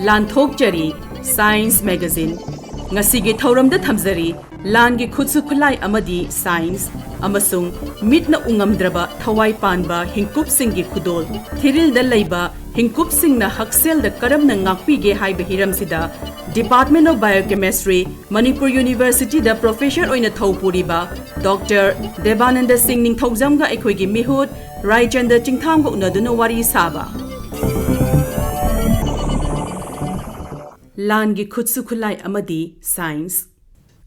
Lanthokjari Science Magazine ngasigi thauramda thamjari Laangi Khut-su Khut-lai amadi Science amasung Mitna Uba Ngamdraba Thawai Panba Hingkupsinggi Khudolda Thirilda Leiba Hingkupsingna Haksel Karamna Ngakpage haiba hiramsida Department of Biochemistry Manipur University da Professor oina thaupuriba Dr. Debananda Singh Ningthoujam ga ekhoigi mihut Raichanda Chingtham ga unaduna wari saba Laangi Khut-su Khut-lai amadi Science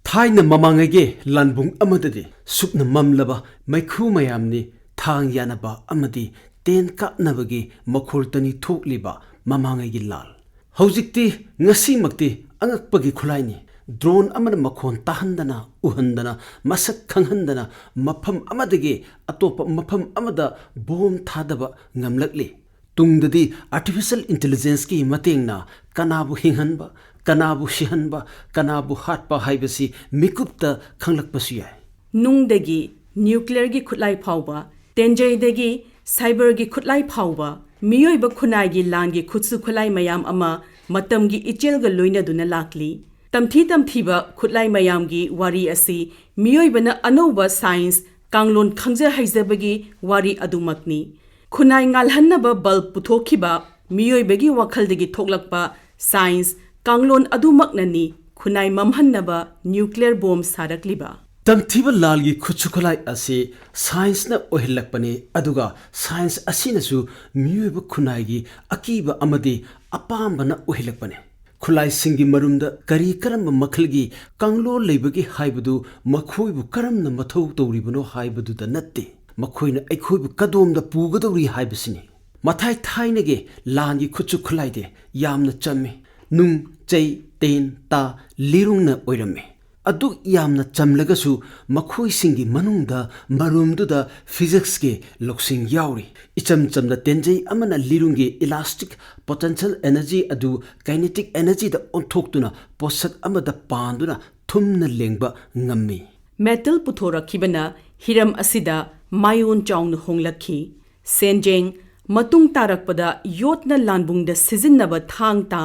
Thaina mamangage lanbung amadadi sukna mamlaba maikhu mayamni thang yanaba amadi ten kapnabagi makhultani thokliba mamangage lal Haujikti ngasi makti angakpagi khulaini drone amana makhon tahandana uhandana masak khanghandana mafam amadagi atopa mafam amada bom thadaba ngamlakli tungdadi artificial intelligence ki matengna kanabu hinghanba kanabu shihanba kanabu hatpa haibasi mikupta khanglakpasu yai nungdagi nuclear gi khut-lai phawba tenjaidagi cyber gi khut-lai phawba miyoiba khunai gi Laangi Khut-su Khut-lai mayam ama matamgi ichelga loina duna lakli tamthiba khut-lai mayam gi wari asi miyoibana anoba science kanglon khangja haijabagi wari adumakni khunai ngalhannaba bulb puthokhiba miyoibagi wakhaldagi thoklakpa science kanglon adumaknani khunai mamhannaba nuclear bomb sarakliba Tamthiba lalgi Khut-su Khut-lai asi science na ohilakpani aduga science asinasu miyueba khunai akiba amadi apambana ohilakpani khulai singi marumda kari karamba makhalgi kanglo leibagi haibadu makhoibu karamna mathau tawribano haibadu da natte makhoina aikhoibu kadomda pugadawri haibasini mathai thainage Laangi Khut-su Khut-lai de yamna chamme nung chai ten ta lirungna oiramme adu yamna chamlagasu makhoi singi manungda marumduda physics ke loksing yauri icham chamna tenjai amana lirungi elastic potential energy adu kinetic energy da onthoktuna posak amada panduna thumna lengba ngammi metal puthorakhibana hiram asida mayon chaung honglakhi senjeng matung tarakpada yotna lanbungda sijinnaba thangta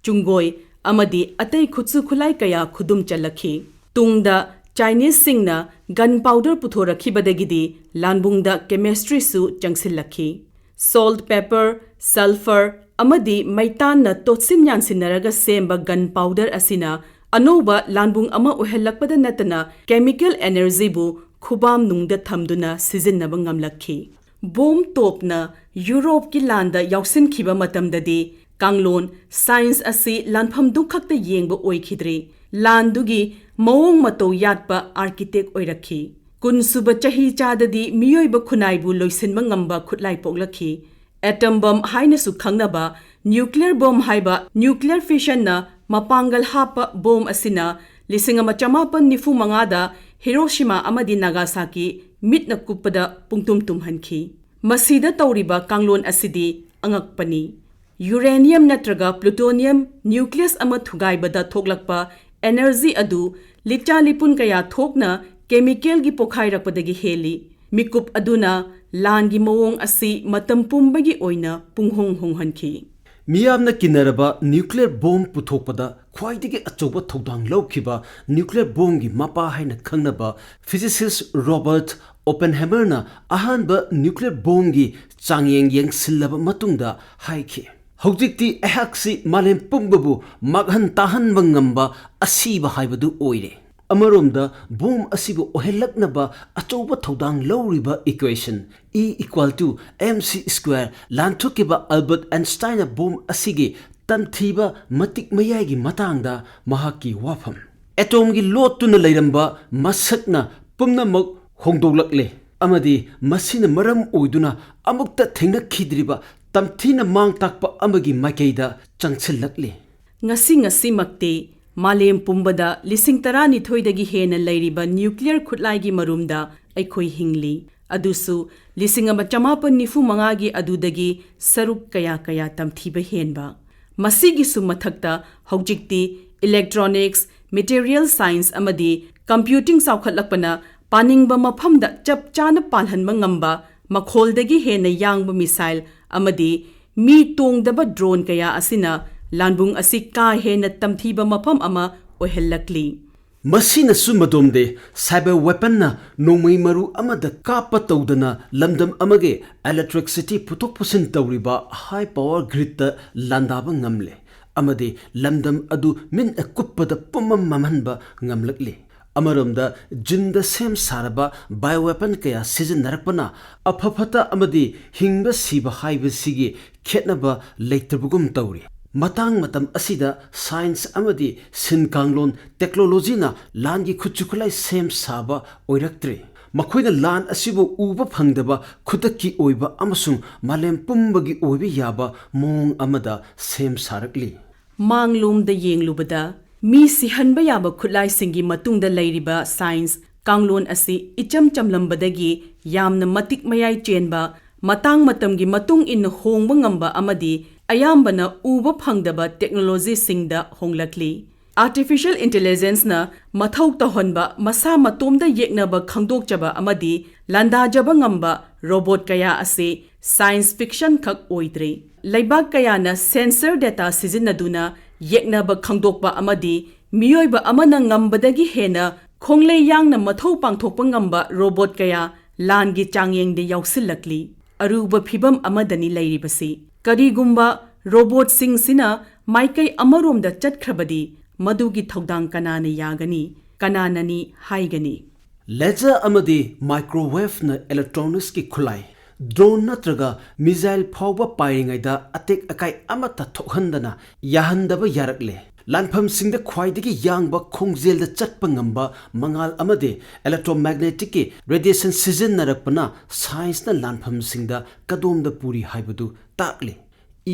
chungoi amadi atai Khut-su Khut-lai kaya khudum chalakhi tungda Chinese singna gunpowder puthorakhibadagidi lanbungda chemistry su changsilakhi salt pepper sulfur amadi maitan na totsim yansinaraga semba gunpowder asina anoba lanbung ama ohellakpada natana chemical energy bu khubam nungda thamduna sijinnaba ngamlakhi bomb topna Europe ki landa yauksin khiba matamdadi kanglon science asi lanpham dukhakta yengba oikhidri landugi mawong mato yatpa architect oirakhi kunsuba chahi chadadi miyoiba khunaibu loisinba ngamba khut-lai poklakhi atom bomb haina su khangnaba nuclear bomb haiba nuclear fission na mapangal hapa bomb asina lisingama chamapan nifu mangada Hiroshima amadi Nagasaki mitna kupada pungtum tumhanki masida tawriba kanglon asidi angakpani uranium natraga plutonium nucleus ama thugaibada thoklakpa energy adu licha lipun kaya thokna chemical gi pokhairakpadagi heli mikup aduna Laangi mawong asi matam pumbagi oina punghong honghanki miyamna kinaraba nuclear bomb puthokpada khwaidige achoba thodang lawkhiba nuclear bomb gi mapa haina khangnaba physicist Robert Oppenheimer na ahanba nuclear bomb gi changyeng yengsillaba matungda haikhi Haujikti ahaksi malem pumbabu maghan tahan bangamba asiba haibadu oire amaromda bomb asibu ohellaknaba achoba thodang lawriba equation E = mc square lanthukiba Albert Einstein bomb asigi tamthiba matik mayagi matangda mahaki wafam atom gi lotuna leiramba masakna pumnamak hongdoglakle amadi masina maram oiduna amukta thengnakhidriba tamthina mang takpa amagi makeida changchilakli ngasi makte malem pumbada lising tarani thoidagi hena leiriba nuclear khut-lai gi marumda aikhoi hingli adusu lising ama chamapan nifu mangagi adudagi saruk kaya tamthiba henba masigi su mathakta haujikti electronics material science amadi computing saukhatlakpana paningba maphamda chap chana palhanba ngamba makholdagi hena yangba missile amadi mi tongdaba drone kaya asina ꯂꯥꯟꯕꯨꯡ ꯑꯁꯤ ꯀꯥ ꯍꯦꯟꯅ ꯇꯝꯊꯤꯕ ꯃꯐꯝ ꯑꯃ ꯑꯣꯏꯍꯜꯂꯛꯂꯤ꯫ ꯃꯁꯤꯅꯁꯨ ꯃꯗꯣꯝꯗꯤ cyber ꯋꯦꯄꯟꯅ ꯅꯣꯡꯃꯩ ꯃꯔꯨ ꯑꯃꯗ ꯀꯥꯞꯄ ꯇꯧꯗꯅ ꯂꯝꯗꯝ ꯑꯃꯒꯤ ꯏꯂꯦꯛꯇ꯭ꯔꯤꯁꯤꯇꯤ ꯄꯨꯊꯣꯛ ꯄꯨꯁꯤꯟ ꯇꯧꯔꯤꯕ ꯍꯥꯏ ꯄꯥꯋꯔ ꯒ꯭ꯔꯤꯗꯇ ꯂꯥꯟꯗꯥꯕ ꯉꯝꯂꯦ ꯑꯃꯗꯤ ꯂꯝꯗꯝ ꯑꯗꯨ ꯃꯤꯠꯅ ꯀꯨꯞꯄꯗ ꯄꯨꯝꯃꯝ ꯃꯝꯍꯟꯕ ꯉꯝꯂꯛꯂꯤ꯫ ꯑꯃꯔꯣꯝꯗ ꯖꯤꯟꯗ ꯁꯦꯝ ꯁꯥꯔꯕ ꯕꯥꯏꯑꯣꯋꯦꯄꯟ ꯀꯌꯥ ꯁꯤꯖꯤꯟꯅꯔꯛꯄꯅ ꯑꯐ ꯐꯠꯇ ꯑꯃꯗꯤ ꯍꯤꯡꯕ ꯁꯤꯕ ꯍꯥꯏꯕꯁꯤꯒꯤ ꯈꯦꯠꯅꯕ ꯂꯩꯇꯕꯒꯨꯝ ꯇꯧꯔꯤ꯫ ꯃꯇꯥꯡ ꯃꯇꯝ ꯑꯁꯤꯗ ꯁꯥꯏꯟꯁ ꯑꯃꯗꯤ ꯁꯤꯟꯀꯥꯡꯂꯣꯟ ꯇꯦꯛꯅꯣꯂꯣꯖꯤꯅ ꯂꯥꯟꯒꯤ ꯈꯨꯠꯁꯨ ꯈꯨꯠꯂꯥꯏ ꯁꯦꯝ ꯁꯥꯕ ꯑꯣꯏꯔꯛꯇ꯭ꯔꯤ꯫ ꯃꯈꯣꯏꯅ ꯂꯥꯟ ꯑꯁꯤꯕꯨ ꯎꯕ ꯐꯪꯗꯕ ꯈꯨꯗꯛꯀꯤ ꯑꯣꯏꯕ ꯑꯃꯁꯨꯡ ꯃꯥꯂꯦꯝ ꯄꯨꯝꯕꯒꯤ ꯑꯣꯏꯕ ꯌꯥꯕ ꯃꯑꯣꯡ ꯑꯃꯗ ꯁꯦꯝ ꯁꯥꯔꯛꯂꯤ꯫ ꯃꯥꯡꯂꯣꯝꯗ ꯌꯦꯡꯂꯨꯕꯗ ꯃꯤ ꯁꯤꯍꯟꯕ ꯌꯥꯕ ꯈꯨꯠꯂꯥꯏꯁꯤꯡꯒꯤ ꯃꯇꯨꯡꯗ ꯂꯩꯔꯤꯕ ꯁꯥꯏꯟꯁ ꯀꯥꯡꯂꯣꯟ ꯑꯁꯤ ꯏꯆꯝ ꯆꯝꯂꯝꯕꯗꯒꯤ ꯌꯥꯝꯅ ꯃꯇꯤꯛ ꯃꯌꯥꯏ ꯆꯦꯟꯕ, ꯃꯇꯥꯡ ꯃꯇꯝꯒꯤ ꯃꯇꯨꯡ ꯏꯟꯅ ꯍꯣꯡꯕ ꯉꯝꯕ ꯑꯃꯗꯤ ꯑꯌꯥꯝꯕꯅ ꯎꯕ ꯐꯪꯗꯕ ꯇꯦꯛꯅꯣꯂꯣꯖꯤꯁꯤꯡꯗ ꯍꯣꯡꯂꯛꯂꯤ꯫ ꯑꯥꯔꯇꯤꯐꯤꯁꯤꯌꯦꯜ ꯏꯟꯇꯦꯂꯤꯖꯦꯟꯁꯅ ꯃꯊꯧ ꯇꯧꯍꯟꯕ ꯃꯁꯥ ꯃꯇꯣꯝꯗ ꯌꯦꯛꯅꯕ ꯈꯪꯗꯣꯛꯆꯕ ꯑꯃꯗꯤ ꯂꯥꯟꯗꯥꯖꯕ ꯉꯝꯕ ꯔꯣꯕꯣꯠ ꯀꯌꯥ ꯑꯁꯤ ꯁꯥꯏꯟꯁ ꯐꯤꯛꯁꯟ ꯈꯛ ꯑꯣꯏꯗ꯭ꯔꯤ꯫ ꯂꯩꯕꯥꯛ ꯀꯌꯥꯅ ꯁꯦꯟꯁꯔ ꯗꯦꯇꯥ ꯁꯤꯖꯤꯟꯅꯗꯨꯅ ꯌꯦꯛꯅꯕ ꯈꯪꯗꯣꯛꯄ ꯑꯃꯗꯤ ꯃꯤꯑꯣꯏꯕ ꯑꯃꯅ ꯉꯝꯕꯗꯒꯤ ꯍꯦꯟꯅ ꯈꯣꯡꯂꯩ ꯌꯥꯡꯅ ꯃꯊꯧ ꯄꯥꯡꯊꯣꯛꯄ ꯉꯝꯕ ꯔꯣꯕꯣꯠ ꯀꯌꯥ ꯂꯥꯟꯒꯤ ꯆꯥꯡꯌꯦꯡꯗ ꯌꯥꯎꯁꯤꯜꯂꯛꯂꯤ꯫ ꯑꯔꯨꯕ ꯐꯤꯚꯝ ꯑꯃꯗꯅꯤ ꯂꯩꯔꯤꯕꯁꯤ꯫ ꯀꯔꯤꯒꯨꯝꯕ ꯔꯣꯕꯣꯠꯁꯤꯡꯁꯤꯅ ꯃꯥꯏꯀꯩ ꯑꯃꯔꯣꯝꯗ ꯆꯠꯈ꯭ꯔꯕꯗꯤ ꯃꯗꯨꯒꯤ ꯊꯧꯗꯥꯡ ꯀꯅꯥꯅ ꯌꯥꯒꯅꯤ, ꯀꯅꯥꯅꯅꯤ ꯍꯥꯏꯒꯅꯤ? ꯂꯦꯖꯔ ꯑꯃꯗꯤ ꯃꯥꯏꯀ꯭ꯔꯣꯋꯦꯚꯅ ꯏꯂꯦꯛꯇ꯭ꯔꯣꯅꯤꯛꯁꯀꯤ ꯈꯨꯠꯂꯥꯏ, ꯗ꯭ꯔꯣꯟ ꯅꯠꯇ꯭ꯔꯒ ꯃꯤꯖꯥꯏꯜ ꯐꯥꯎꯕ ꯄꯥꯏꯔꯤꯉꯩꯗ ꯑꯇꯦꯛ ꯑꯀꯥꯏ ꯑꯃꯠꯇ ꯊꯣꯛꯍꯟꯗꯅ ꯌꯥꯍꯟꯗꯕ ꯌꯥꯔꯛꯂꯦ꯫ ꯂꯥꯟꯐꯝꯁꯤꯡꯗ ꯈ꯭ꯋꯥꯏꯗꯒꯤ ꯌꯥꯡꯕ ꯈꯣꯡꯖꯦꯜꯗ ꯆꯠꯄ ꯉꯝꯕ ꯃꯉꯥꯜ ꯑꯃꯗꯤ ꯏꯂꯦꯛꯇ꯭ꯔꯣꯃꯦꯒꯅꯦꯇꯤꯛꯀꯤ ꯔꯦꯗꯤꯌꯦꯁꯟ ꯁꯤꯖꯤꯟꯅꯔꯛꯄꯅ ꯁꯥꯏꯟꯁꯅ ꯂꯥꯟꯐꯝꯁꯤꯡꯗ ꯀꯗꯣꯝꯗ ꯄꯨꯔꯤ ꯍꯥꯏꯕꯗꯨ ꯇꯥꯛꯂꯤ꯫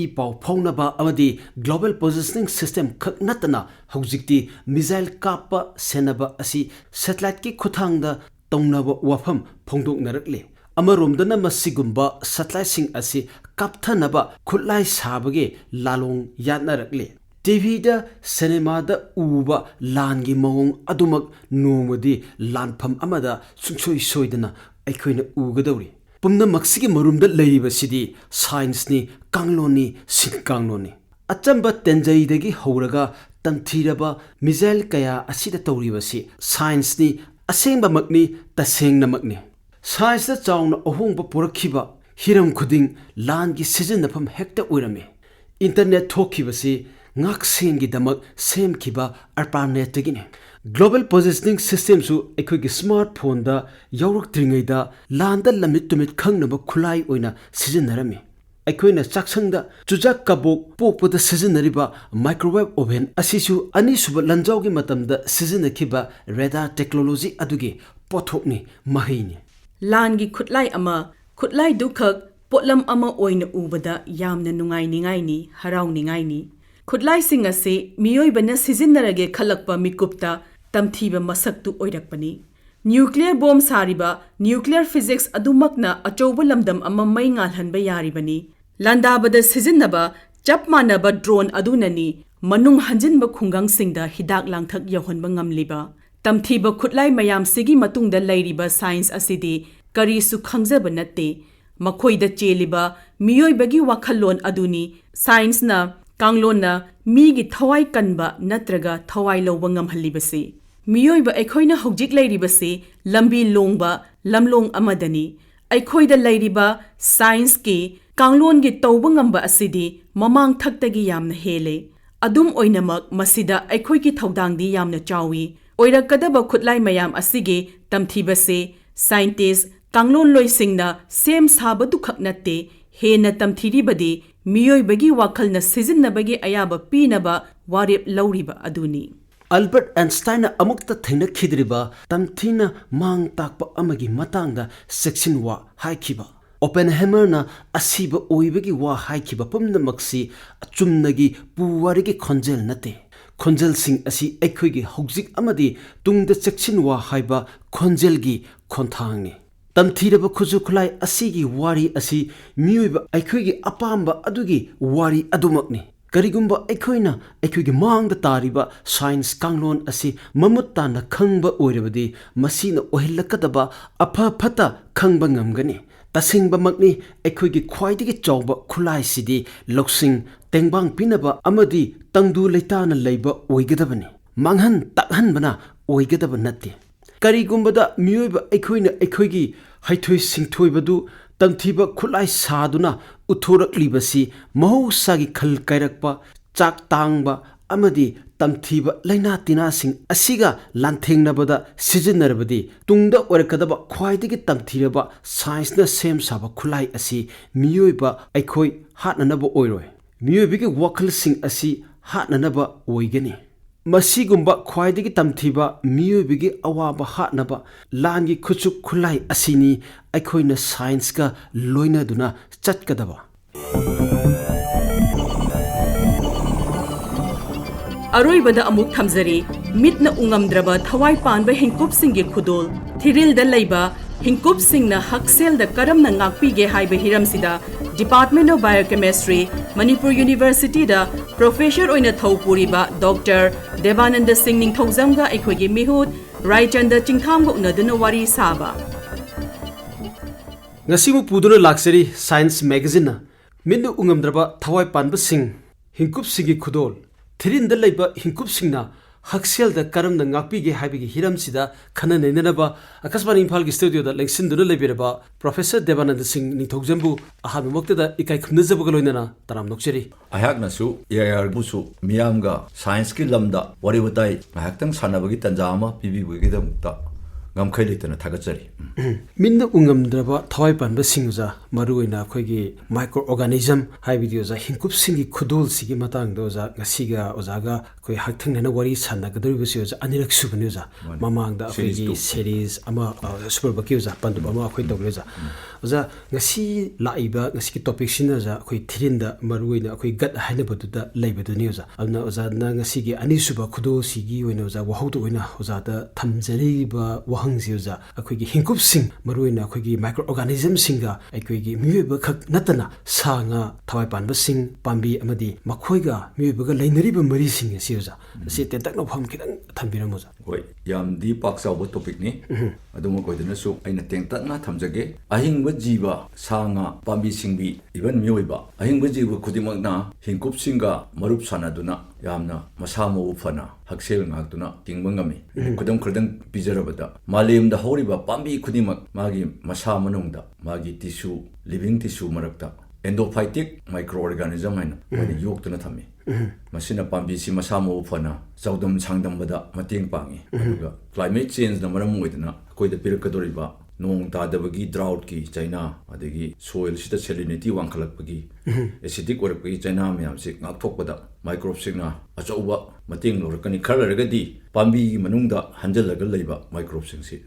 ꯏ ꯄꯥꯎ ꯐꯥꯎꯅꯕ ꯑꯃꯗꯤ ꯒ꯭ꯂꯣꯕꯦꯜ ꯄꯣꯖꯤꯁꯅꯤꯡ ꯁꯤꯁꯇꯦꯝ ꯈꯛ ꯅꯠꯇꯅ ꯍꯧꯖꯤꯛꯇꯤ ꯃꯤꯖꯥꯏꯜ ꯀꯥꯞꯄ ꯁꯦꯟꯅꯕ ꯑꯁꯤ ꯁꯦꯇꯦꯂꯥꯏꯠꯀꯤ ꯈꯨꯠꯊꯥꯡꯗ ꯇꯧꯅꯕ ꯋꯥꯐꯝ ꯐꯣꯡꯗꯣꯛꯅꯔꯛꯂꯤ꯫ ꯑꯃꯔꯣꯝꯗꯅ ꯃꯁꯤꯒꯨꯝꯕ ꯁꯦꯇꯦꯂꯥꯏꯠꯁꯤꯡ ꯑꯁꯤ ꯀꯥꯞꯊꯅꯕ ꯈꯨꯠꯂꯥꯏ ꯁꯥꯕꯒꯤ ꯂꯥꯂꯣꯡ ꯌꯥꯠꯅꯔꯛꯂꯤ꯫ ꯇꯤꯚꯤꯗ ꯁꯤꯅꯦꯃꯥꯗ ꯎꯕ ꯂꯥꯟꯒꯤ ꯃꯑꯣꯡ ꯑꯗꯨꯃꯛ ꯅꯣꯡꯃꯗꯤ ꯂꯥꯟꯐꯝ ꯑꯃꯗ ꯁꯨꯡꯁꯣꯏ ꯁꯣꯏꯗꯅ ꯑꯩꯈꯣꯏꯅ ꯎꯒꯗꯧꯔꯤ꯫ ꯄꯨꯝꯅꯃꯛꯁꯤꯒꯤ ꯃꯔꯨꯝꯗ ꯂꯩꯔꯤꯕꯁꯤꯗꯤ ꯁꯥꯏꯟꯁꯅꯤ, ꯀꯥꯡꯂꯣꯟꯅꯤ, ꯁꯤꯟꯀꯥꯡꯂꯣꯟꯅꯤ꯫ ꯑꯆꯝꯕ ꯇꯦꯟꯖꯩꯗꯒꯤ ꯍꯧꯔꯒ ꯇꯝꯊꯤꯔꯕ ꯃꯤꯖꯥꯏꯜ ꯀꯌꯥ ꯑꯁꯤꯗ ꯇꯧꯔꯤꯕꯁꯤ ꯁꯥꯏꯟꯁꯅꯤ, ꯑꯁꯦꯡꯕꯃꯛꯅꯤ, ꯇꯁꯦꯡꯅꯃꯛꯅꯤ꯫ ꯁꯥꯏꯟꯁꯇ ꯆꯥꯎꯅ ꯑꯍꯣꯡꯕ ꯄꯨꯔꯛꯈꯤꯕ ꯍꯤꯔꯝ ꯈꯨꯗꯤꯡ ꯂꯥꯟꯒꯤ ꯁꯤꯖꯤꯟꯅꯐꯝ ꯍꯦꯛꯇ ꯑꯣꯏꯔꯝꯃꯤ꯫ ꯏꯟꯇꯔꯅꯦꯠ ꯊꯣꯛꯈꯤꯕꯁꯤ ꯉꯥꯛꯁꯦꯟꯒꯤꯗꯃꯛ ꯁꯦꯝꯈꯤꯕ ꯑꯥꯔꯄꯥꯅꯦꯠꯇꯒꯤꯅꯤ꯫ ꯒ꯭ꯂꯣꯕꯦꯜ ꯄꯣꯖꯤꯁꯅꯤꯡ ꯁꯤꯁꯇꯦꯝꯁꯨ ꯑꯩꯈꯣꯏꯒꯤ ꯁ꯭ꯃꯥꯔꯠ ꯐꯣꯟꯗ ꯌꯥꯎꯔꯛꯇ꯭ꯔꯤꯉꯩꯗ ꯂꯥꯟꯗ ꯂꯝꯃꯤꯠ ꯇꯨꯃꯤꯠ ꯈꯪꯅꯕ ꯈꯨꯠꯂꯥꯏ ꯑꯣꯏꯅ ꯁꯤꯖꯤꯟꯅꯔꯝꯃꯤ꯫ ꯑꯩꯈꯣꯏꯅ ꯆꯥꯛꯁꯪꯗ ꯆꯨꯖꯥꯛ ꯀꯕꯣꯛ ꯄꯣꯛꯄꯗ ꯁꯤꯖꯤꯟꯅꯔꯤꯕ ꯃꯥꯏꯀ꯭ꯔꯣꯋꯦꯚ ꯑꯣꯚꯦꯟ ꯑꯁꯤꯁꯨ ꯑꯅꯤꯁꯨꯕ ꯂꯥꯟꯖꯥꯎꯒꯤ ꯃꯇꯝꯗ ꯁꯤꯖꯤꯟꯅꯈꯤꯕ ꯔꯦꯗꯥꯔ ꯇꯦꯛꯅꯣꯂꯣꯖꯤ ꯑꯗꯨꯒꯤ ꯄꯣꯠꯊꯣꯛꯅꯤ, ꯃꯍꯩꯅꯤ꯫ ꯂꯥꯟꯒꯤ ꯈꯨꯠꯂꯥꯏ ꯑꯃ, ꯈꯨꯠꯂꯥꯏꯗꯨꯈꯛ ꯄꯣꯠꯂꯝ ꯑꯃ ꯑꯣꯏꯅ ꯎꯕꯗ ꯌꯥꯝꯅ ꯅꯨꯡꯉꯥꯏꯅꯤꯡꯉꯥꯏꯅꯤ, ꯍꯔꯥꯎꯅꯤꯡꯉꯥꯏꯅꯤ꯫ ꯈꯨꯠꯂꯥꯏꯁꯤꯡ ꯑꯁꯤ ꯃꯤꯑꯣꯏꯕꯅ ꯁꯤꯖꯤꯟꯅꯔꯒꯦ ꯈꯜꯂꯛꯄ ꯃꯤꯀꯨꯞꯇ ꯇꯝꯊꯤꯕ ꯃꯁꯛꯇꯨ ꯑꯣꯏꯔꯛꯄꯅꯤ꯫ ꯅ꯭ꯌꯨꯀ꯭ꯂꯤꯌꯔ ꯕꯣꯝ ꯁꯥꯔꯤꯕ ꯅ꯭ꯌꯨꯀ꯭ꯂꯤꯌꯔ ꯐꯤꯖꯤꯛꯁ ꯑꯗꯨꯃꯛꯅ ꯑꯆꯧꯕ ꯂꯝꯗꯝ ꯑꯃ ꯃꯩ ꯉꯥꯜꯍꯟꯕ ꯌꯥꯔꯤꯕꯅꯤ꯫ ꯂꯥꯟꯗꯥꯕꯗ ꯁꯤꯖꯤꯟꯅꯕ ꯆꯞ ꯃꯥꯟꯅꯕ ꯗ꯭ꯔꯣꯟ ꯑꯗꯨꯅꯅꯤ ꯃꯅꯨꯡ ꯍꯟꯖꯤꯟꯕ ꯈꯨꯡꯒꯪꯁꯤꯡꯗ ꯍꯤꯗꯥꯛ ꯂꯥꯡꯊꯛ ꯌꯧꯍꯟꯕ ꯉꯝꯂꯤꯕ꯫ ꯇꯝꯊꯤꯕ ꯈꯨꯠꯂꯥꯏ ꯃꯌꯥꯝꯁꯤꯒꯤ ꯃꯇꯨꯡꯗ ꯂꯩꯔꯤꯕ ꯁꯥꯏꯟꯁ ꯑꯁꯤꯗꯤ ꯀꯔꯤꯁꯨ ꯈꯪꯖꯕ ꯅꯠꯇꯦ, ꯃꯈꯣꯏꯗ ꯆꯦꯜꯂꯤꯕ ꯃꯤꯑꯣꯏꯕꯒꯤ ꯋꯥꯈꯜꯂꯣꯟ ꯑꯗꯨꯅꯤ꯫ ꯁꯥꯏꯟꯁꯅ, ꯀꯥꯡꯂꯣꯟꯅ ꯃꯤꯒꯤ ꯊꯋꯥꯏ ꯀꯟꯕ ꯅꯠꯇ꯭ꯔꯒ ꯊꯋꯥꯏ ꯂꯧꯕ ꯉꯝꯍꯜꯂꯤꯕꯁꯤ꯫ ꯃꯤꯑꯣꯏꯕ ꯑꯩꯈꯣꯏꯅ ꯍꯧꯖꯤꯛ ꯂꯩꯔꯤꯕꯁꯤ ꯂꯝꯕꯤ ꯂꯣꯡꯕ ꯂꯝꯂꯣꯡ ꯑꯃꯗꯅꯤ꯫ ꯑꯩꯈꯣꯏꯗ ꯂꯩꯔꯤꯕ ꯁꯥꯏꯟꯁꯀꯤ, ꯀꯥꯡꯂꯣꯟꯒꯤ ꯇꯧꯕ ꯉꯝꯕ ꯑꯁꯤꯗꯤ ꯃꯃꯥꯡ ꯊꯛꯇꯒꯤ ꯌꯥꯝꯅ ꯍꯦꯜꯂꯦ꯫ ꯑꯗꯨꯝ ꯑꯣꯏꯅꯃꯛ ꯃꯁꯤꯗ ꯑꯩꯈꯣꯏꯒꯤ ꯊꯧꯗꯥꯡꯗꯤ ꯌꯥꯝꯅ ꯆꯥꯎꯏ꯫ ꯑꯣꯏꯔꯛꯀꯗꯕ ꯈꯨꯠꯂꯥꯏ ꯃꯌꯥꯝ ꯑꯁꯤꯒꯤ ꯇꯝꯊꯤꯕꯁꯤ ꯁꯥꯏꯟꯇꯤꯁ, ꯀꯥꯡꯂꯣꯟꯂꯣꯏꯁꯤꯡꯅ ꯁꯦꯝ ꯁꯥꯕꯗꯨꯈꯛ ꯅꯠꯇꯦ, ꯍꯦꯟꯅ ꯇꯝꯊꯤꯔꯤꯕꯗꯤ ꯃꯤꯑꯣꯏꯕꯒꯤ ꯋꯥꯈꯜꯅ ꯁꯤꯖꯤꯟꯅꯕꯒꯤ ꯑꯌꯥꯕ ꯄꯤꯅꯕ ꯋꯥꯔꯦꯞ ꯂꯧꯔꯤꯕ ꯑꯗꯨꯅꯤ꯫ ꯑꯜꯕꯔꯠ ꯑꯥꯏꯟꯁꯇꯥꯏꯟꯅ ꯑꯃꯨꯛꯇ ꯊꯦꯡꯅꯈꯤꯗ꯭ꯔꯤꯕ ꯇꯝꯊꯤꯅ ꯃꯥꯡ ꯇꯥꯛꯄ ꯑꯃꯒꯤ ꯃꯇꯥꯡꯗ ꯆꯦꯛꯁꯤꯟꯋꯥ ꯍꯥꯏꯈꯤꯕ꯫ ꯑꯣꯄꯦꯟꯍꯥꯏꯃꯔꯅ ꯑꯁꯤꯕ ꯑꯣꯏꯕꯒꯤ ꯋꯥ ꯍꯥꯏꯈꯤꯕ ꯄꯨꯝꯅꯃꯛꯁꯤ ꯆꯨꯝꯅꯒꯤ ꯄꯨꯋꯥꯔꯤꯒꯤ ꯈꯣꯟꯖꯦꯜ ꯅꯠꯇꯦ꯫ ꯈꯣꯟꯖꯦꯜꯁꯤꯡ ꯑꯁꯤ ꯑꯩꯈꯣꯏꯒꯤ ꯍꯧꯖꯤꯛ ꯑꯃꯗꯤ ꯇꯨꯡꯗ ꯆꯦꯛꯁꯤꯟꯋꯥ ꯍꯥꯏꯕ ꯈꯣꯟꯖꯦꯜꯒꯤ ꯈꯣꯟꯊꯥꯡꯅꯤ꯫ ꯇꯝꯊꯤꯔꯕ ꯈꯨꯠꯁꯨ ꯈꯨꯠꯂꯥꯏ ꯑꯁꯤꯒꯤ ꯋꯥꯔꯤ ꯑꯁꯤ ꯃꯤꯑꯣꯏꯕ ꯑꯩꯈꯣꯏꯒꯤ ꯑꯄꯥꯝꯕ ꯑꯗꯨꯒꯤ ꯋꯥꯔꯤ ꯑꯗꯨꯃꯛꯅꯤ꯫ ꯀꯔꯤꯒꯨꯝꯕ ꯑꯩꯈꯣꯏꯅ ꯑꯩꯈꯣꯏꯒꯤ ꯃꯥꯡꯗ ꯇꯥꯔꯤꯕ ꯁꯥꯏꯟꯁ ꯀꯥꯡꯂꯣꯟ ꯑꯁꯤ ꯃꯃꯨꯠ ꯇꯥꯅ ꯈꯪꯕ ꯑꯣꯏꯔꯕꯗꯤ ꯃꯁꯤꯅ ꯑꯣꯏꯍꯜꯂꯛꯀꯗꯕ ꯑꯐ ꯐꯠꯇ ꯈꯪꯕ ꯉꯝꯒꯅꯤ꯫ तसेंगबमकनी अखोइगी ख्वाइदगी चौबा खुलाइसिदी लौसिंग तेंबांग पिनबा अमदी तंगदु लेताना लेबा ओइगदबनी मांगहन तकहनबना ओइगदब नत्ते करिगुंबदा मियोइबा अखोइना अखोइगी हाइथोइ सिंथोइबदु तंगथीबा खुलाई सादुना उथोरकलिबसी महौसागी खल कायरकपा चाक तांगबा अमदी तंगथीबा लैना तिनासिंग असिगा लांथेंगनबदा सिजनरबदी तुंगदा ओरकदबा ख्वाइदगी तंगथीरबा साइंसना सेम साबा खुलाई असी मियोइबा अखोइ हाटननबा ओइरोय मियोइबिगे वखलसिंग असी हाटननबा ओइगनी मसीगुंबा ख्वाइदगी तंगथीबा मियोइबिगे अवाबा हाटनबा लांगी खुचु खुलाई असिनी अखोइना साइंस का लोइनदुना चटकदबा अरोइबदा अमुक थमजरी मितना उंगमद्रबा थवाई पानबा हिंकुपसिंगी खुदोल थिरिलदा लैबा हिंकुपसिंगना हक्सेलदा करमना ngakpige हाइबा हिरमसिदा department of biochemistry Manipur university दा प्रोफेसर ओइना थौपुरिबा डॉक्टर देबानंद सिंह निंगथौजमगा अखोइगी मिहुत राइचंदा चिंगथामगा उनदुना वारी साबा ngasimu puduna laksari science magazine na minnu ungamdraba thawai panba sing hingkupsinggi khudol thirinda leiba hingkupsigna haksel da karamna ngakpige haibigi hiramsida khana nenanaba akashvani imphal gi studio da lengsinduna lebiraba professor debananda singh ningthoujambu ahabi mokta da ikai khumnajabu galoinana taram nokcheri ayakna su yar busu miyamga science ki lamda wari watai haktang sanabagi tanjama pibi bugi da mukta ngamkhai leitana thagachari minna ungamdraba thawai panba singja maruina khoigi microorganism haibidio ja hingkupsinggi khudol sigi matang do ja ngasiga ojaga khoi hakthang nena wari sanna gadori bisi ja anirak subani ja mamang da khoigi series ama super bakio ja pandu ama khoi togre ja oja ngasi laiba ngasi ki topic sina ja khoi thirinda maruina khoi gat haina badu da leibedu ni ja alna oja na ngasi gi ani suba khudol sigi oina oja wahaudu oina oja da thamjari ba hangziuza akhoi hingkupsing maruina akhoi microorganism singa akhoi miyoba khak natana sanga thawai panba sing pambi amadi makhoiga miyoba ga leinariba mari sing siuza si tentakno pham khidang thambiramuza hoi yam di paksa bo topic ni aduma koidena su aina tengtakna thamjage ahingba jiba sanga pambi singbi even miyoba ahingba jiba khudimagna hingkupsinga marup sanaduna yamna masamo ufana haksel ngakduna tingmangami kudam khurdang pijarabada malemda horiba pambi khudimak magi masa manungda magi tissue living tissue marakta endophytic microorganism haina mani yoktuna thami masina pambi si masamo ufana chaudam changdambada mating pangi aduga climate change na maram oidna koida pirakadoriba nong tadabagi drought ki China adagi soil sita salinity wangkhalakpagi acidic orakpagi China myam se ngakthokpada microbes signa achauba mating lorakani kharlaragadi pambi gi manungda hanjalaga leiba microbes sing si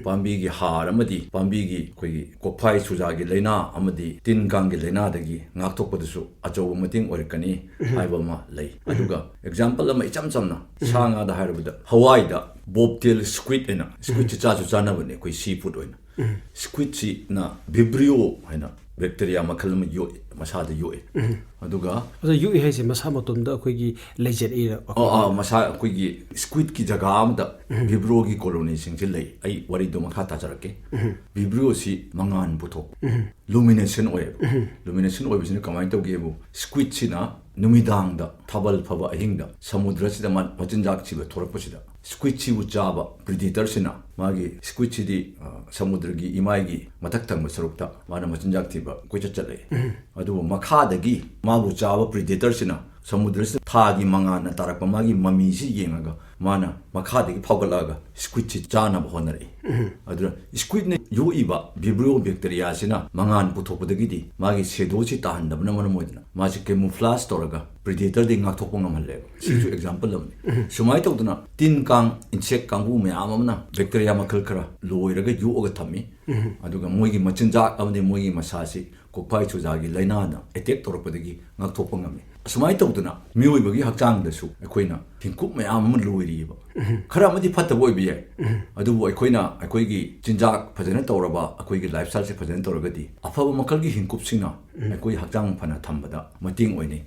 pambi gi har amadi pambi gi koi kokphai chuja gi leina amadi tin gang gi leina dagi ngakthokpadasu achauba mating orakani haiba ma lei aduga example ama icham chamna sanga da harabada Hawaii da bobtail squid ena squid cha chu chana bane koi seafood oina squid si na vibrio haina bacteria makhal ma yo masada yo aduga yu haise masa matonda akhoi lejet era masa akhoi squid ki jaga amda vibrio gi colony sing lei ai wari do makha ta jarake vibrio si mangan buthok lumination oil bisine kamai to gebu squid si na numidang da thabal phaba ahingda samudra sida machinjak chiba thorakpasida squid chi uchaba predator sina magi squid chi di samudra gi imai gi mathak thangba sarukta mana machinjak thiba koicha chale adu makha dagi mabu chaba predator sina samudra sida thagi mangana tarakpa magi mami si yengaga mana makha dagi phawgalaga squid chi chana bhonare adu squid ne yo iba vibrio bacteria sina mangan puthopodagi di magi sedo chi tahandabna manamoidna magi camouflage toraga predator ding ngakthokpong ngamalle sisu example lamni sumai tawduna tin kang insect kangbu myam amna bacteria makhal khara loiraga yu oga thammi aduga moigi machinjak amde moigi masasi kokphai chujagi laina na attack torapadagi ngakthokpong ngami sumai tawduna miyoibagi hakchang dasu akoina hingkup myam loiriba khara amadi phattabo oibi yai adubu akoina akoigi chinjak phajana tawraba akoigi lifestyle se phajana tawragadi afaba makalgi hingkupsingna akoi hakchang phana thambada mating oini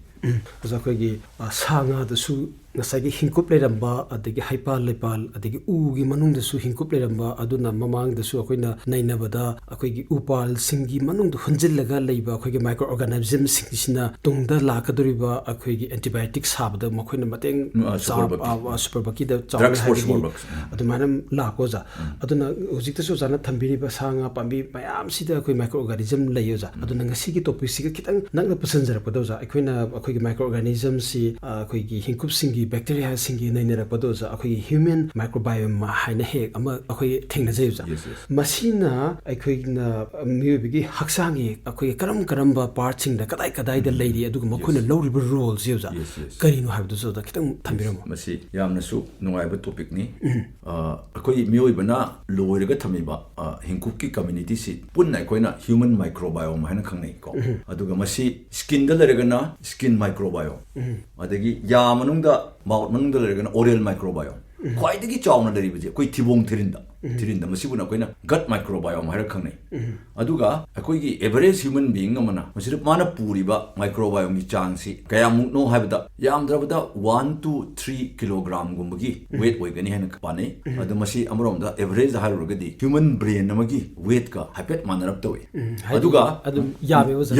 akhoi sanga da su ngasai gi hingkup leramba adagi haipal lepal adagi ugi manung da su hingkup leramba aduna mamang da su akoina nainabada akoigi upal singi manung da hunjillaga leiba akoigi microorganism singina tungda lakaduriba akoigi antibiotics habda makoina mateng superbaki da adumana lakoza aduna hujikta su jana thambiriba sanga pambi mayam sida akoi microorganism leyoza aduna ngasigi topic siga kitang nangna pasanjarapadaza akoina akoigi microorganism si akoigi hingkupsinggi bacteria singi nainarapadaza akoigi human microbiome haina he ama akoi thengnajayuza masina akoigna miyobigi haksangi akoi karamba partsing da kadai da leidi aduga makoina loriba roles yuza karino habdu so da kitang thambiramo masi yamna su nungaiba topic ni akoi miyoibana loiraga thamiba hingkupki community si punna akoina human microbiome haina khangnei ko aduga masi skin da leragana skin microbiome adagi ya manungda mouth manungda leragana oral microbiome ख्वाइदगी चावना लरिबजे कोई थिबोंग थिरिंदा मसिबुना कोइना gut microbiome हाइर खंगनै अदुगा अकोइगी एवरेज ह्यूमन बीइंग अमना मसिर माना पुरिबा माइक्रोबायोम की चांगसी कयामुनो हाइबदा यामद्रबदा 1 to 3 किलोग्राम गुंबगी वेट ओइगनी हैन पाने अदु मसि अमरोमदा एवरेज हाइरुगदी ह्यूमन ब्रेन नमगी वेट का हाइपेट मानरब तवे अदुगा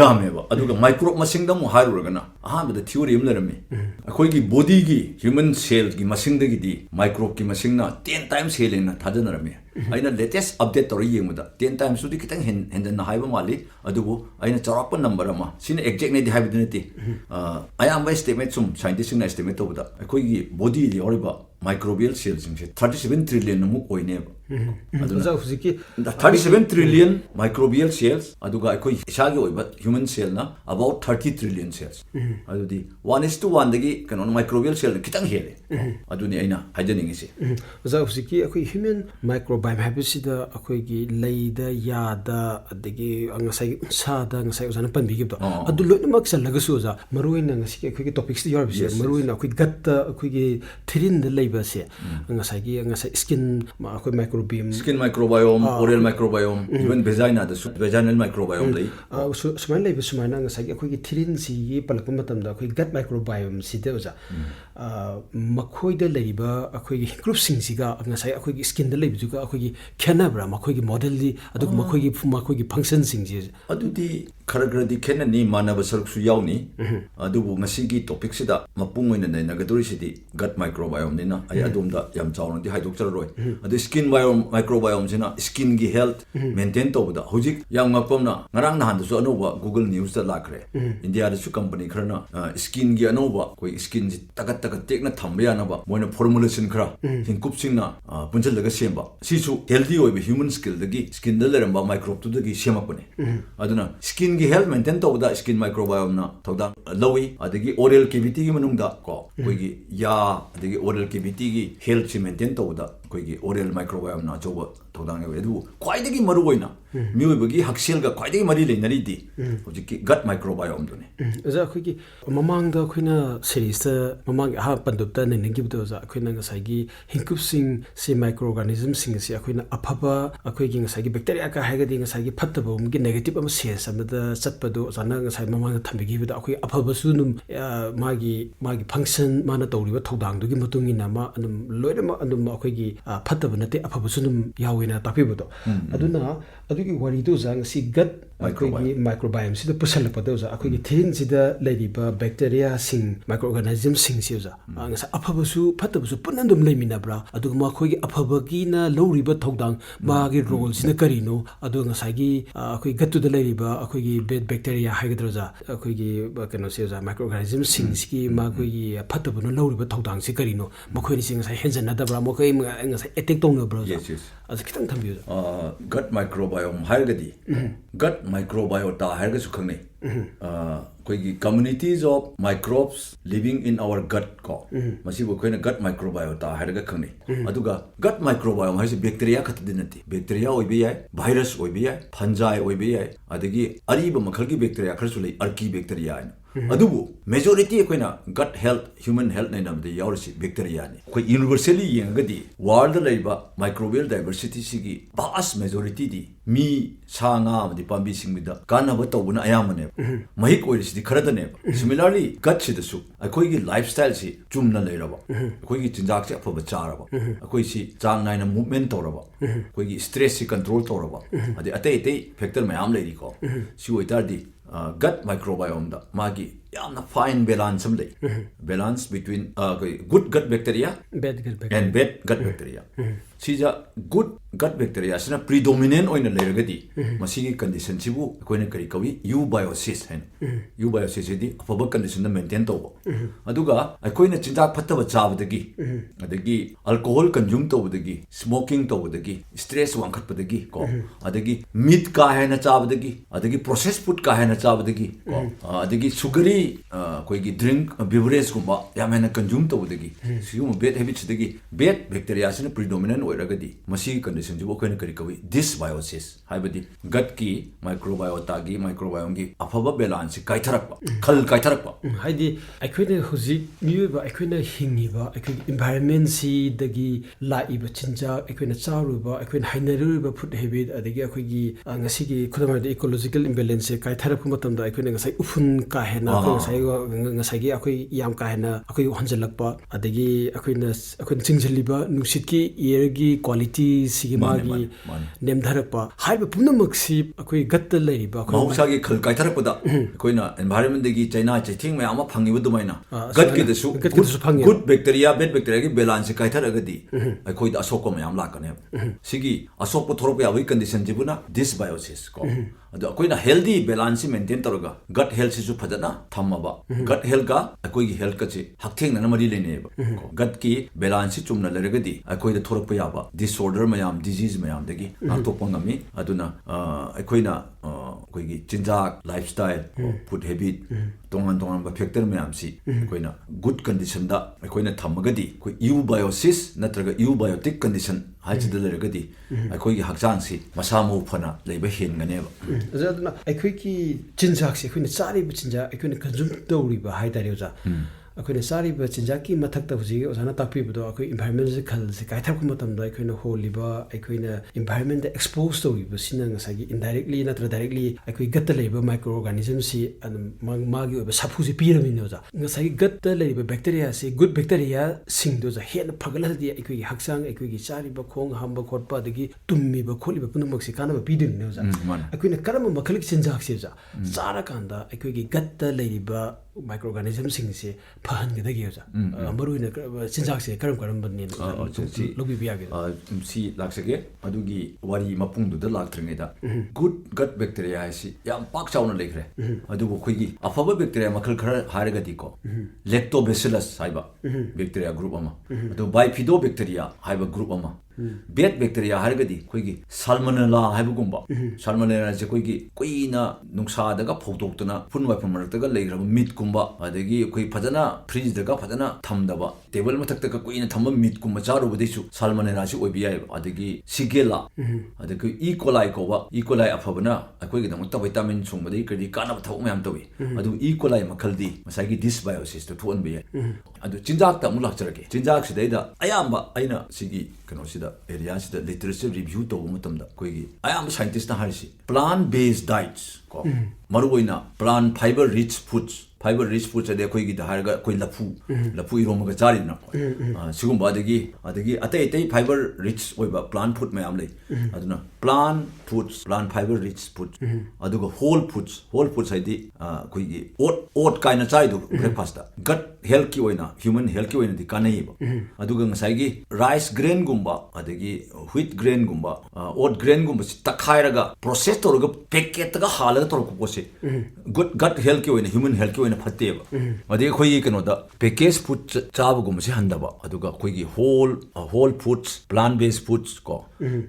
यामेबा अदुगा माइक्रो मसिंगदम हाइरुगना अहाबदा थ्योरी अम लरमे अकोइगी बॉडी की ह्यूमन सेल की मसिंगदगी माइक्रोब की मसिंगना 10 times हेलेना थाजनरमे अइना लेटेस्ट अपडेट तौर येंगदा 10 times सुदी कितंग हेंदन हाइबा माली अदुबो अइना चौराप नंबर अमा सिने एक्जेक्ट ने हाइबदि नति अयाम एस्टिमेट सुम साइंटिस्ट ना एस्टिमेट तोबदा अखोइगी body li oriba microbial cells से 37 trillion नमु ओइने अदुना हुजिकी 37 trillion microbial cells अदुगा अखोइ इसागी ओइबा human cell ना about 30 trillion cells अदुदी 1:1 दगी कनो microbial cell कितंग हेले अदुनी अइना हाइजनिंग से उजा हुजिकी अखोइ human microbiome habisida अखोइगी लेida यादा अदगी अंगसाई सादा अंगसाई उजाना पनबिगिबो अदु लोइनमक चलगसु उजा मरुइना ngasi अखोइगी टॉपिक्स दि yorबसे मरुइना अखोइ गत अखोइगी थिरिन द लेबसे अंगसाई स्किन अखोइ skin microbiome oral microbiome even vagina da vaginal microbiome lei sumain leiba sumaina ngasai akhoi gi thirin si gi palakpa matam da akhoi gut microbiome si de uja makhoi da leiba akhoi gi hingkupsing si ga ngasai akhoi gi skin da leiba ju ga akhoi gi khenabra makhoi gi model di adu makhoi gi function sing ji adu di kharagradi khenna ni manaba saruk su yauni adu bu ngasi gi topic sida mapung oina nei nagaduri sidi gut microbiome ni na ai adum da yam chawna di haidok charoi adu skin microbiome sina skin gi health maintain to da hojik yang ngapam na ngarang na han so anoba google news da lakre india da su company kharna skin gi anoba koi skin ji tagat tek na thamba na ba moina formulation khara hingkupsingna punjal daga semba si su healthy oi be human skill dagi skin da leramba microbe tu dagi semakune aduna skin gi health maintain to da skin microbiome na thoda lowi adagi oral cavity gi manung da ko koi gi ya adagi oral cavity gi health chi maintain to da koi gi oral microbiome na joba thoda ngai edu khwaidagi maru oina miyoibagi haksel ga khwaidagi mari leinari di hojiki gut microbiome dune aja khoi gi mamang da khoina series ta mamang ha pandup ta nengi bdo za khoina ngasai gi hingkupsing si microorganism sing si khoina aphaba akhoi gi ngasai gi bacteria ka haiga di ngasai gi phattaba um gi negative am sense am da chatpado jana ngasai mamang thambi gi bdo akhoi aphaba su num magi function mana tawriba thodang du gi mutung ina ma anum loirama anum akhoi gi phattaba nate aphaba su num yawina tapibdo aduna adugi wari do jang si gut microbiome si da pusalapado za akhoi gi thirin si da leiba bacteria sing microorganism sing si za ngasa aphaba su phattaba su punandum leimina bra aduga ma khoi gi aphaba gi na loriba thodang ma gi role sina karino adu ngasa gi akhoi gut da leiba akhoi gi bad bacteria haigadra za akhoi gi kano si za microorganism sing si ma khoi gi phattaba no loriba thodang si karino makhoi ni sing sa henjana da bra makhoi ngasa attack tongna bra za asa kitang thambiyo gut microbiome hairgadi gut microbiota hairga su khangne koigi communities of microbes living in our gut ko masi bo koina gut microbiota hairga khangne aduga gut microbiome haise bacteria khatdinati bacteria oibe yai virus oibe yai fungi oibe yai adagi ariba makhalgi bacteria kharsu lei arki bacteria adubu majority akoina gut health human health nei namde yaurisi bacteria ni koi universally yengadi world laiba microbial diversity sigi vast majority di mi sanga amadi pambi singmida kanaba tawbuna ayamane mahik oirisi di kharadane similarly gut sidasu akoi gi lifestyle si chumna leiraba akoi gi chinjak se aphaba charaba akoi si chang naina movement tawraba akoi gi stress si control tawraba ade atei factor mayam leiri ko si oitardi gut microbiome da magi yamna fine balance am lei balance between good gut bacteria and bad gut bacteria sija good gut bacteria sina predominant oina leiragadi masigi condition sibu akoina kari kawi eubiosis hen eubiosis di aphaba condition na maintain tawba aduga akoina chinjak phattaba chabadagi adagi alcohol consume tawbadagi smoking tawbadagi stress wangkhatpadagi ko adagi meat ka hena chabadagi adagi processed food ka hena chabadagi ko adagi sugary koigi drink beverage gumba yamena consume tawbadagi siuma bad habits dagi bad bacteria sina predominant oiragadi masi condition jibo koina kari kawi dysbiosis haibadi gut ki microbiota gi microbiome gi aphaba balance kaitharakpa khal kaitharakpa haidi aikoina huji miyoba aikoina hingiba aikoina environment si dagi laiba chinja aikoina charuba aikoina hainaruba food habit adagi akoigi ngasigi khudamada ecological imbalance kaitharakpa matamda aikoina ngasai ufun ka hena ngasai gi akoi yam ka hena akoi hanjalakpa adagi akoina chingjaliba nuksitki air gi quality sigi magi nemdharakpa haiba punamaksi akoi gatta leiriba mahusagi khal kaitharakpada koina environment degi china chithing me ama phangiba dumaina gut ki dasu good bacteria bad bacteria gi balance kaitharagadi akoi da asokko mayam lakane sigi asokko thorop yawi condition jibuna dysbiosis ko adu akoina healthy balance maintain taraga gut health sisu phadana thamaba gut health ka akoi gi health ka chi haktheng na mari lene gut ki balance chumna leragadi akoi da thorop yaba disorder mayam disease mayam dagi atokpa ngami aduna akoina koi gi chinjak lifestyle food habit tongan ba factor mayam si akoina good condition da akoina thamagadi koi eubiosis natraga eubiotic condition hajida leragadi akoi gi hakchang si masamu phana leiba henganeba azadna akhoi ki chinjak se akhoi na chari bu chinjak akhoi na consume tawri ba hai tari oza akhoi na chari ba chinjak ki mathak ta huji ozana takpi bu do akhoi environment se khal se kai thak matam da akhoi na holiba akhoi na environment exposed tawri ba sina ngasa gi indirectly natra directly akhoi gut ta leiba microorganism si magi oba saphu se pirami no za ngasa gi gut ta leiba bacteria se good bacteria sing do za hen phagala di akhoi gi haksang akhoi gi chari ba khong hamba khotpa dagi tummi ba kholi ba punamak se kana ba pidin no za akhoi na karama makhalik chinjak se za chara kanda akhoi gi gut ta leiba microorganism sing se phan ga dagi za amaru na chinjak se karam ban ne lobi biya ga si laksage adugi wari mapung du da laktringe da good gut bacteria si yam pak chauna lekre adugo khoi gi afaba bacteria makhal khara haraga di ko lactobacillus haiba bacteria group ama adu bifidobacteria haiba group ama bad bacteria haragadi koigi salmonella haibugumba salmonella je koigi koina nungsa daga photokna phunwa phamaraktaga leigraba meat kumba adagi koi phajana fridge daga phajana thamdaba table mathakta ka koina thamba meat kumba charu badisu salmonella si obiya adagi shigella adagi e coli ko ba e coli afabana koigi damta vitamin sungmadi kadi kana thau mayam tawi adu e coli makhaldi masagi dysbiosis to thon be adu chinjak ta mulak charake chinjak sidaida ayamba aina sigi kano sida area sida literature review to matamda koigi ayamba scientist na harisi plant based diets ko maruoina plant fiber rich foods ade koigi da harga koi lapu iromaga chari na sigumba adagi atai fiber rich oiba plant food mayam lei aduna plant fiber rich foods aduga whole foods ide koigi oat kaina chai do breakfast da gut health ki oina human health ki oina di kanai ba aduga ngasai gi rice grain gumba adagi wheat grain gumba oat grain gumba takhairaga process toroga packet ga halaga torko pose gut health ki oina human health ki oina phatte ba adagi khoi keno da package food chaba gumba si handaba aduga khoi gi whole foods plant based foods ko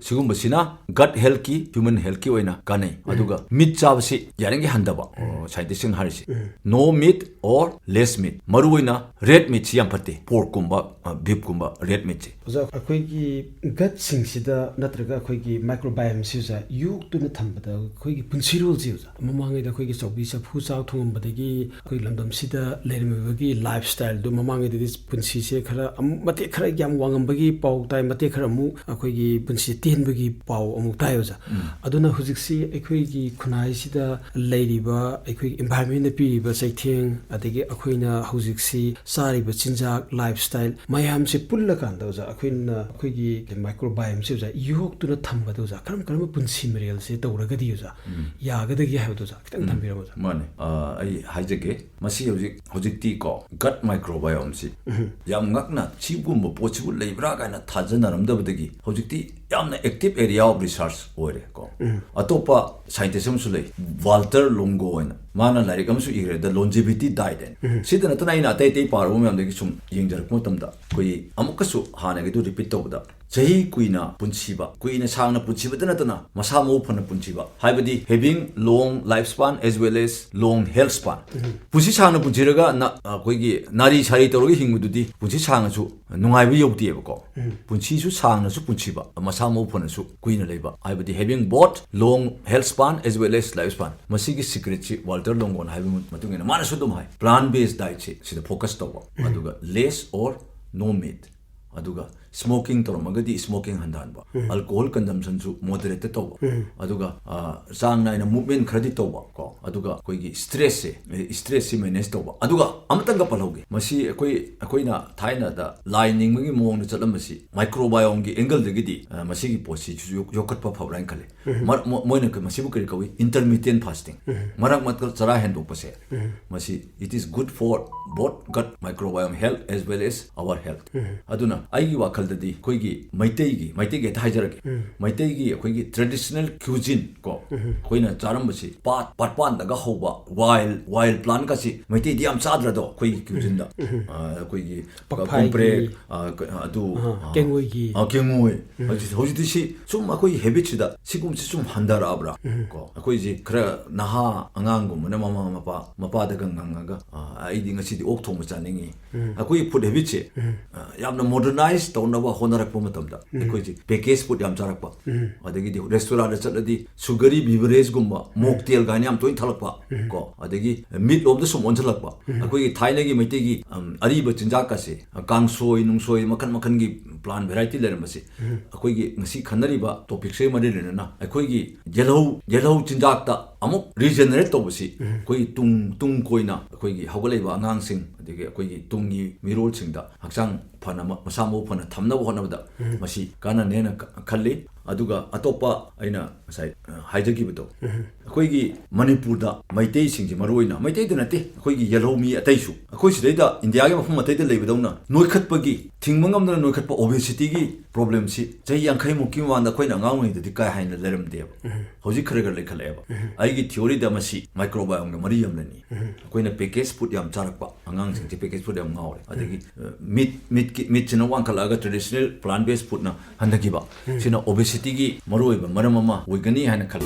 sigumba sina gut health ki human health ki oina kanai aduga meat chaba si yarangi handaba scientist harisi no meat or less meat maruina red meat si yam phate pork kumba beef kumba red meat si oza akhoi gi gut sing sida natraga akhoi gi microbiome si za yuk tu na thambada akhoi gi punsirol ji za mamangai da akhoi gi chawbi sa phu chaw thungam badagi akhoi lamdam sida lerimagi lifestyle du mamangai da punsi se khara mate khara yam wangam bagi pau tai mate khara mu akhoi gi punsi ten bagi pau amu tai oza aduna hujik si akhoi gi khunai sida leiriba akhoi environment na pi ba saitheng adagi akhoi na hujik si sari ba chinjak lifestyle mayam se pulla kan da oza akhoi na akhoi gi microbiome se oza yok tu na thamba da oza karam karam punsi material se tawraga di oza ya ga da gi ha oza kitang thambira oza mane ai haijage masi hojik ti ko gut microbiome si yam ngakna chibum bo pochibu leibra kana thajanaramdabadagi hojik ti yamna active area of research oire ko atopa scientism su lei Walter Longo ina mana larik amsu ire the longevity diet sidana tana ina tai tai paru me amdagi sum yengjar ko tamda koi amukasu hana gi to repeat tawda jahi kuina punchiba kuina sangna punchiba tana tana masa mo phana punchiba haibadi having long lifespan as well as long health span punchi sangna punchiraga na koi gi nari sari tawgi hingududi punchi sangna su nungai bi yobdi ko punchi su sangna su punchiba masa mo phana su kuina leiba haibadi having both long health span as well as lifespan masigi secret chi Walter Longo na haibu matungena mana su dum hai plant based diet chi sida focus tawa aduga less or no meat aduga smoking toromagadi smoking handanba alcohol consumption su moderate tawa aduga sang na movement khadi tawa ko aduga koi gi stress se manage tawa aduga amatanga palhoge masi koi na thaina da lining gi mong na chalam masi microbiome gi angle de gi masi gi posi yokat pa phawrain khale moina ka masi bu kari kawi intermittent fasting marak mat chara handok pase masi it is good for both gut microbiome health as well as our health aduna ai gi wakal dadi koi gi Meetei gi thaijarage Meetei gi koi gi traditional cuisine ko koi na charam basi pat daga hoba wild plant ka si Meetei di am sadra do koi gi cuisine da koi gi compre adu kengoi gi kengoi hoji si sum koi habit da sigum si sum handara abra ko koi ji kra naha angang gum na mama mapa da gangang ga ai di ngasi di ok thong ma chaningi koi food habit che yamna modernize tonaba honarakpa matamda koi ji package food yam charakpa adagi di restaurant da chatadi sugary beverage gumba mocktail ga nyam toin thalakpa ko adagi meat lom da sum onjalakpa koi thaina gi Meetei gi ari ba chinjak ka se kangsoi nungsoi makan gi plant variety leramasi koi gi ngasi khanari ba topic se mari lena koi gi yellow chinjak ta amuk regenerate to basi koi tung koina koi gi hawgalai ba ngang sing adagi koi gi tungi mirol singda haksang phana masamo phana thamna hona da masi kana nena khalli aduga atopa aina sai haijagi buto koi gi Manipur da Meetei singji maroina Meetei da nate koi gi yellow mi ataisu koi sidai da India gi mafum matai da leibadawna noikhatpagi thingmangam da noikhatpa obesity gi problem si jai yankhai mukki wanda koi na ngangai da dikai haina leram de hoji khare gar lekhaleba ai gi theory da masi microbiome ga mari yamlani koi na package food yam charakpa angang sing package food yam ngawre adagi meat china wankalaga traditional plant based food na handagiba sina obesity gi maroiba maramama oigani haina khal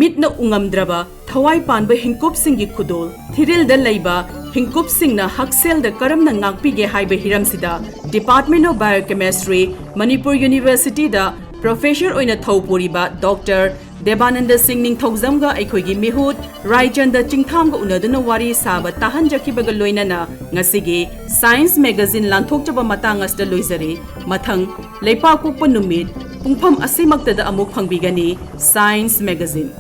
Mitna Uba Ngamdraba Thawai Panba Hingkupsinggi Khudol Thirilda Leiba Hingkupsigna Haksel Karamna Ngakpage haiba hiramsida Department of Biochemistry Manipur University da Professor oina Thaupuriba Dr. Debananda Singh Ningthoujam ga aikoigi mihut Raichanda Chingtham ga unaduna wari saba tahanjakibaga loinana ngasigi Science Magazine lanthokchaba matang asda loizare mathang leipakokpa numit pungpham asimakta da amuk phangbigani Science Magazine